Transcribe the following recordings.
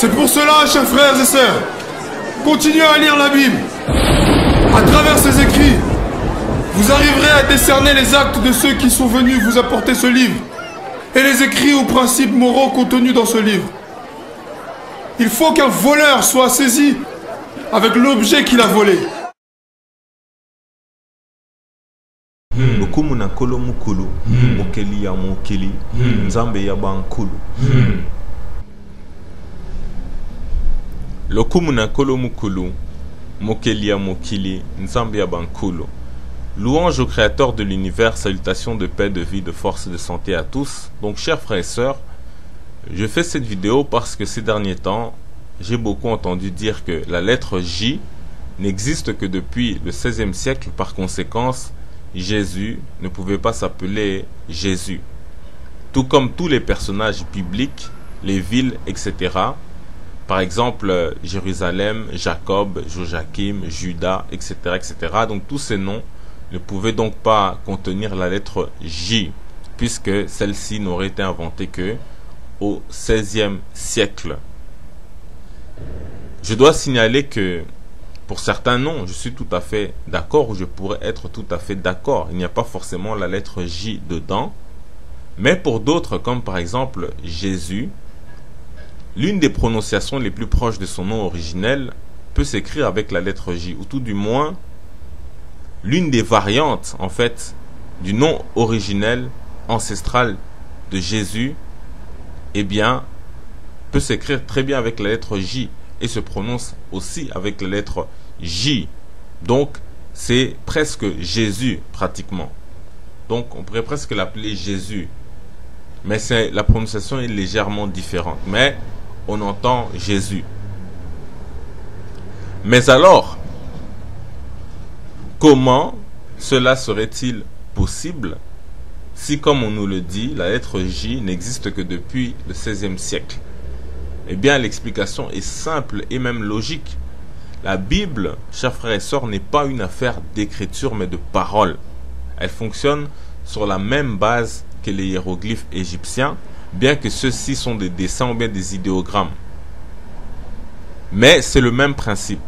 C'est pour cela, chers frères et sœurs, continuez à lire la Bible. À travers ces écrits, vous arriverez à décerner les actes de ceux qui sont venus vous apporter ce livre et les écrits ou principes moraux contenus dans ce livre. Il faut qu'un voleur soit saisi avec l'objet qu'il a volé. Lokumu na kolo mukulu, mokeli ya mokeli, nzambe ya bankulu. Lokumu na kolo mukulu, mokeli ya mokili, nzambe ya bankulu. Louange au créateur de l'univers, salutations de paix, de vie, de force et de santé à tous. Donc chers frères et sœurs, je fais cette vidéo parce que ces derniers temps, j'ai beaucoup entendu dire que la lettre J n'existe que depuis le XVIe siècle. Par conséquence, Jésus ne pouvait pas s'appeler Jésus. Tout comme tous les personnages bibliques, les villes, etc. Par exemple, Jérusalem, Jacob, Joachim, Judas, etc., etc. Donc tous ces noms ne pouvaient donc pas contenir la lettre J, puisque celle-ci n'aurait été inventée que au XVIe siècle. Je dois signaler que pour certains noms, je suis tout à fait d'accord, ou je pourrais être tout à fait d'accord. Il n'y a pas forcément la lettre J dedans. Mais pour d'autres, comme par exemple Jésus, l'une des prononciations les plus proches de son nom originel peut s'écrire avec la lettre J, ou tout du moins, l'une des variantes, en fait, du nom originel, ancestral de Jésus, eh bien, peut s'écrire très bien avec la lettre J et se prononce aussi avec la lettre J. Donc, c'est presque Jésus, pratiquement. Donc, on pourrait presque l'appeler Jésus. Mais la prononciation est légèrement différente. Mais, on entend Jésus. Mais alors, comment cela serait-il possible si, comme on nous le dit, la lettre J n'existe que depuis le XVIe siècle? Eh bien, l'explication est simple et même logique. La Bible, chers frères et sœurs, n'est pas une affaire d'écriture mais de parole. Elle fonctionne sur la même base que les hiéroglyphes égyptiens, bien que ceux-ci sont des dessins ou bien des idéogrammes. Mais c'est le même principe.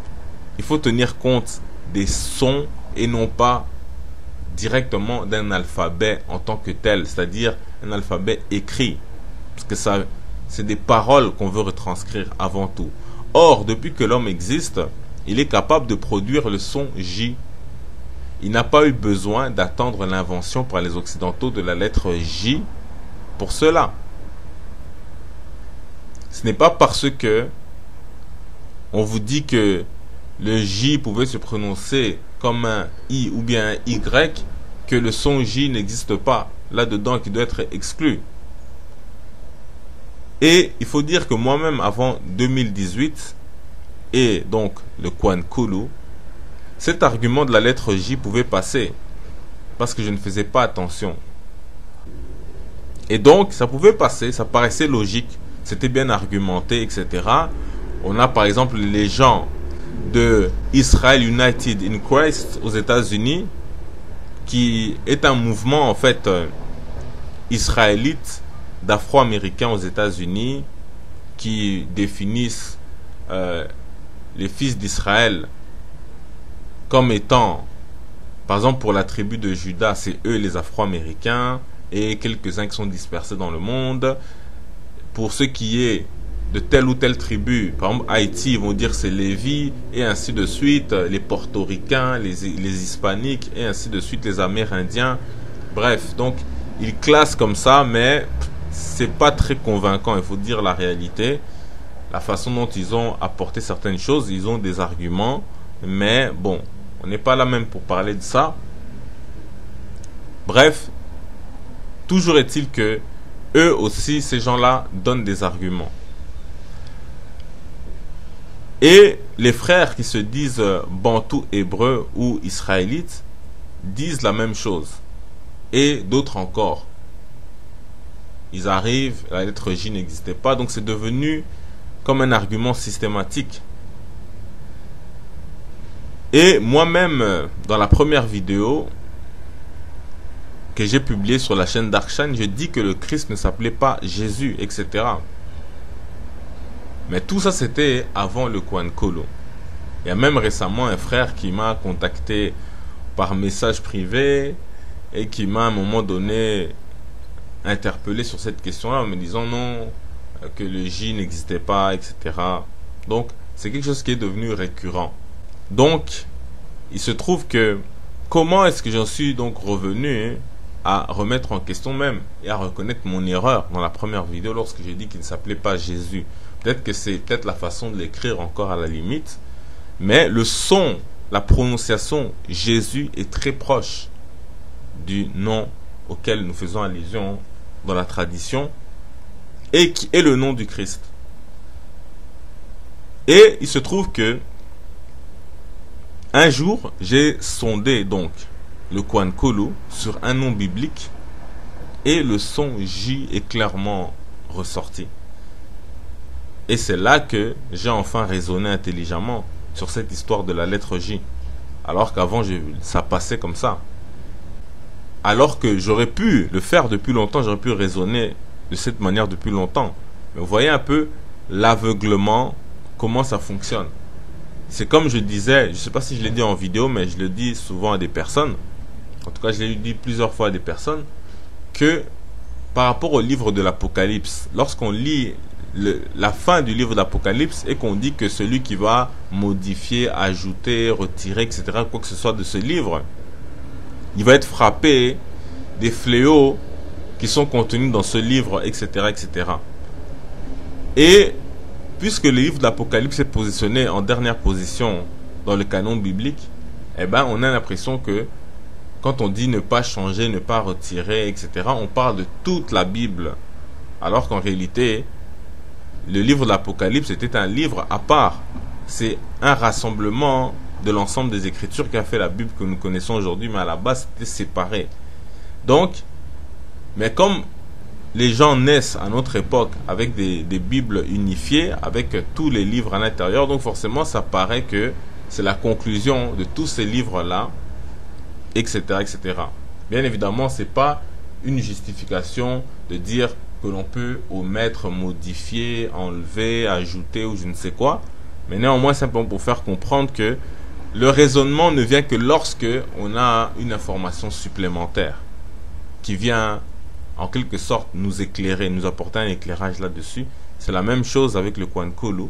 Il faut tenir compte des sons et non pas directement d'un alphabet en tant que tel, c'est-à-dire un alphabet écrit, parce que c'est des paroles qu'on veut retranscrire avant tout. Or, depuis que l'homme existe, il est capable de produire le son J. Il n'a pas eu besoin d'attendre l'invention par les occidentaux de la lettre J pour cela. Ce n'est pas parce que on vous dit que le J pouvait se prononcer comme un I ou bien un Y que le son J n'existe pas là-dedans, qui doit être exclu. Et il faut dire que moi-même, avant 2018, et donc le Kwankulu, cet argument de la lettre J pouvait passer, parce que je ne faisais pas attention. Et donc, ça pouvait passer, ça paraissait logique, c'était bien argumenté, etc. On a par exemple les gens de Israel United in Christ aux États-Unis, qui est un mouvement en fait israélite d'Afro-Américains aux États-Unis, qui définissent les fils d'Israël comme étant, par exemple pour la tribu de Judas, c'est eux les Afro-Américains, et quelques-uns qui sont dispersés dans le monde. Pour ce qui est de telle ou telle tribu, par exemple Haïti, ils vont dire c'est Lévi, et ainsi de suite, les Portoricains, les Hispaniques, et ainsi de suite, les Amérindiens. Bref, donc ils classent comme ça, mais c'est pas très convaincant, il faut dire la réalité. La façon dont ils ont apporté certaines choses, ils ont des arguments, mais bon, on n'est pas là même pour parler de ça. Bref, toujours est-il que eux aussi, ces gens-là, donnent des arguments. Et les frères qui se disent bantou hébreux ou israélites disent la même chose. Et d'autres encore. Ils arrivent, la lettre J n'existait pas, donc c'est devenu comme un argument systématique. Et moi-même, dans la première vidéo que j'ai publiée sur la chaîne Darkshan, je dis que le Christ ne s'appelait pas Jésus, etc. Mais tout ça, c'était avant le Kwankolo. Il y a même récemment un frère qui m'a contacté par message privé et qui m'a à un moment donné interpellé sur cette question-là en me disant non, que le J n'existait pas, etc. Donc, c'est quelque chose qui est devenu récurrent. Donc, il se trouve que comment est-ce que j'en suis donc revenu à remettre en question même et à reconnaître mon erreur dans la première vidéo lorsque j'ai dit qu'il ne s'appelait pas Jésus. Peut-être que c'est peut-être la façon de l'écrire encore à la limite, mais le son, la prononciation Jésus est très proche du nom auquel nous faisons allusion dans la tradition et qui est le nom du Christ. Et il se trouve que un jour, j'ai sondé donc le Kwankolo sur un nom biblique et le son J est clairement ressorti. Et c'est là que j'ai enfin raisonné intelligemment sur cette histoire de la lettre J. Alors qu'avant, ça passait comme ça. Alors que j'aurais pu le faire depuis longtemps, j'aurais pu raisonner de cette manière depuis longtemps. Mais vous voyez un peu l'aveuglement, comment ça fonctionne. C'est comme je disais, je ne sais pas si je l'ai dit en vidéo, mais je le dis souvent à des personnes, en tout cas je l'ai dit plusieurs fois à des personnes, que par rapport au livre de l'Apocalypse, lorsqu'on lit la fin du livre de l'Apocalypse et qu'on dit que celui qui va modifier, ajouter, retirer, etc., quoi que ce soit de ce livre, il va être frappé des fléaux qui sont contenus dans ce livre, etc., etc. Et puisque le livre de l'Apocalypse est positionné en dernière position dans le canon biblique, eh ben, on a l'impression que quand on dit ne pas changer, ne pas retirer, etc., on parle de toute la Bible. Alors qu'en réalité, le livre de l'Apocalypse était un livre à part. C'est un rassemblement de l'ensemble des Écritures qui a fait la Bible que nous connaissons aujourd'hui, mais à la base, c'était séparé. Donc, mais comme les gens naissent à notre époque avec des Bibles unifiées, avec tous les livres à l'intérieur, donc forcément, ça paraît que c'est la conclusion de tous ces livres-là, etc., etc. Bien évidemment, ce n'est pas une justification de dire que l'on peut omettre, modifier, enlever, ajouter ou je ne sais quoi, mais néanmoins, simplement pour faire comprendre que le raisonnement ne vient que lorsque on a une information supplémentaire qui vient en quelque sorte nous éclairer, nous apporter un éclairage là-dessus. C'est la même chose avec le Kwankolo.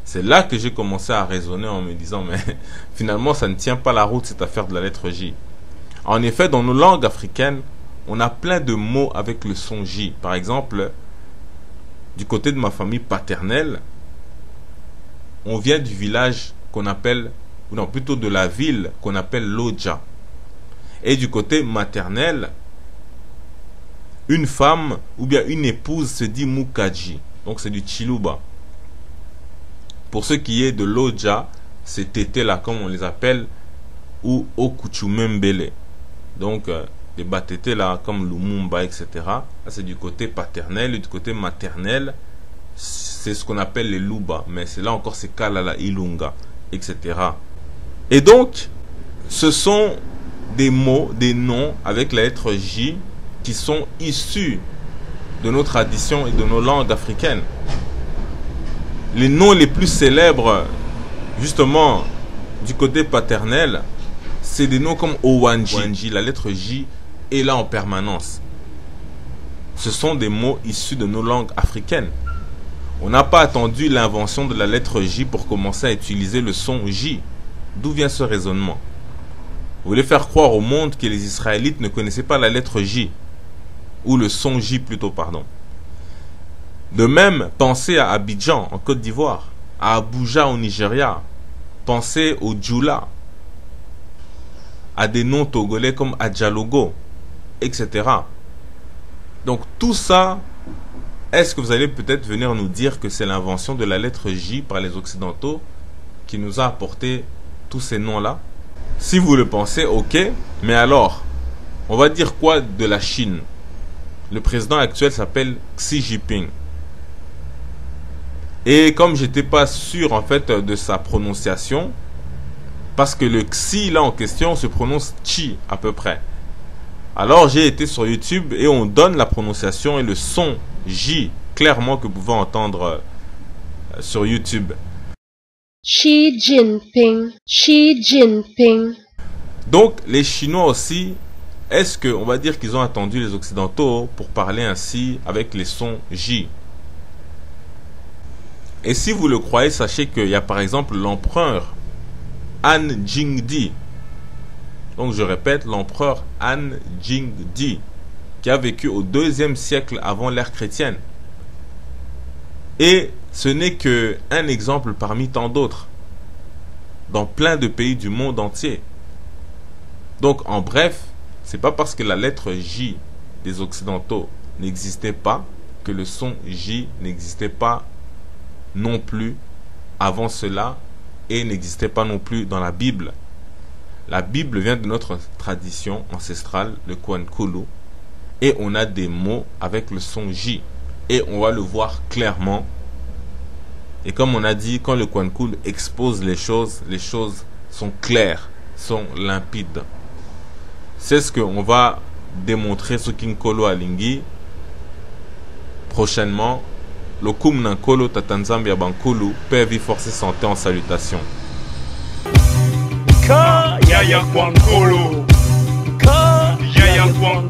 C'est là que j'ai commencé à raisonner en me disant mais finalement ça ne tient pas la route cette affaire de la lettre J. En effet, dans nos langues africaines, on a plein de mots avec le son J. Par exemple, du côté de ma famille paternelle, on vient du village qu'on appelle, ou non, plutôt de la ville qu'on appelle Lodja. Et du côté maternel, une femme ou bien une épouse se dit Mukaji. Donc c'est du Chiluba. Pour ce qui est de Lodja, c'est tété là comme on les appelle, ou Okuchumembele. Donc les batétés là comme Lumumba, etc. Là c'est du côté paternel. Et du côté maternel, c'est ce qu'on appelle les Luba. Mais c'est là encore c'est Kalala Ilunga, etc. Et donc, ce sont des mots, des noms avec la lettre J qui sont issus de nos traditions et de nos langues africaines. Les noms les plus célèbres, justement, du côté paternel, c'est des noms comme Owanji. La lettre J est là en permanence. Ce sont des mots issus de nos langues africaines. On n'a pas attendu l'invention de la lettre J pour commencer à utiliser le son J. D'où vient ce raisonnement? Vous voulez faire croire au monde que les Israélites ne connaissaient pas la lettre J, ou le son J plutôt, pardon. De même, pensez à Abidjan en Côte d'Ivoire, à Abuja au Nigeria, pensez au Djoula, à des noms togolais comme Adjalogo, etc. Donc tout ça, est-ce que vous allez peut-être venir nous dire que c'est l'invention de la lettre J par les Occidentaux qui nous a apporté tous ces noms-là? Si vous le pensez, ok, mais alors, on va dire quoi de la Chine? Le président actuel s'appelle Xi Jinping. Et comme j'étais pas sûr en fait de sa prononciation, parce que le Xi là en question se prononce Chi à peu près. Alors j'ai été sur YouTube et on donne la prononciation et le son J clairement que vous pouvez entendre sur YouTube. Xi Jinping, Xi Jinping. Donc les Chinois aussi, est-ce qu'on va dire qu'ils ont attendu les Occidentaux pour parler ainsi avec les sons J? Et si vous le croyez, sachez qu'il y a par exemple l'empereur Han Jingdi. Donc je répète, l'empereur Han Jingdi, qui a vécu au 2e siècle avant l'ère chrétienne. Et ce n'est qu'un exemple parmi tant d'autres, dans plein de pays du monde entier. Donc en bref, c'est pas parce que la lettre J des Occidentaux n'existait pas que le son J n'existait pas non plus avant cela et n'existait pas non plus dans la Bible. La Bible vient de notre tradition ancestrale, le Kwankulu, et on a des mots avec le son J. Et on va le voir clairement. Et comme on a dit, quand le Kwankulu expose les choses sont claires, sont limpides. C'est ce qu'on va démontrer sur Kinkolo Alingi. Prochainement, le Kum Nankolo Tatanzambia Bankulu, paix, vie, force et santé en salutation. Yaya Kwankolo, Yaya Kwankolo.